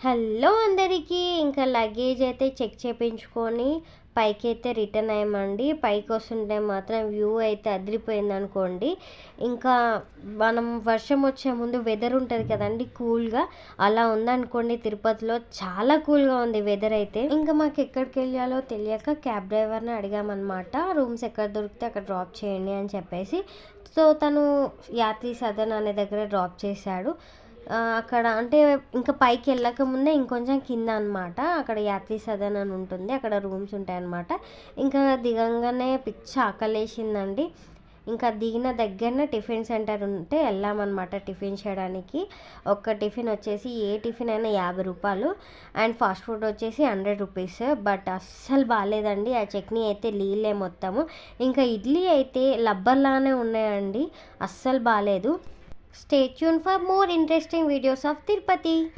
Hello అందరికీ. ఇంకా luggage అయితే చెక్ చేయించుకొని పైకైతే రిటర్న్ అయ్యామండి. పైకి వస్తుంటే మాత్రం వ్యూ అయితే అదిరిపోయిందనుకోండి. ఇంకా మనం వర్షం వచ్చే ముందు వెదర్ ఉంటుంది కదండి, కూల్గా అలా ఉందనుకోండి. తిరుపతిలో చాలా కూల్గా ఉంది వెదర్ అయితే. ఇంకా మాకు ఎక్కడికి వెళ్ళాలో తెలియక క్యాబ్ డ్రైవర్ని అడిగామన్నమాట. రూమ్స్ ఎక్కడ దొరికితే అక్కడ డ్రాప్ చేయండి అని చెప్పేసి. సో తను యాత్రి సదన్ అనే దగ్గర డ్రాప్ చేశాడు. అక్కడ అంటే ఇంకా పైకి వెళ్ళక ముందే ఇంకొంచెం కింద అనమాట. అక్కడ యాత్రి సదన్ అని ఉంటుంది, అక్కడ రూమ్స్ ఉంటాయన్నమాట. ఇంకా దిగంగానే పిచ్చ ఆకలేసిందండి. ఇంకా దిగిన దగ్గరనే టిఫిన్ సెంటర్ ఉంటే వెళ్ళామన్నమాట టిఫిన్ చేయడానికి. ఒక టిఫిన్ వచ్చేసి ఏ టిఫిన్ అయినా 50 రూపాయలు అండ్ ఫాస్ట్ ఫుడ్ వచ్చేసి 100 రూపీస్. బట్ అస్సలు బాగాలేదండి. ఆ చట్నీ అయితే నీళ్ళే మొత్తము. ఇంకా ఇడ్లీ అయితే లబ్బర్లానే ఉన్నాయండి, అస్సలు బాగాలేదు. Stay tuned for more interesting videos of Tirupati.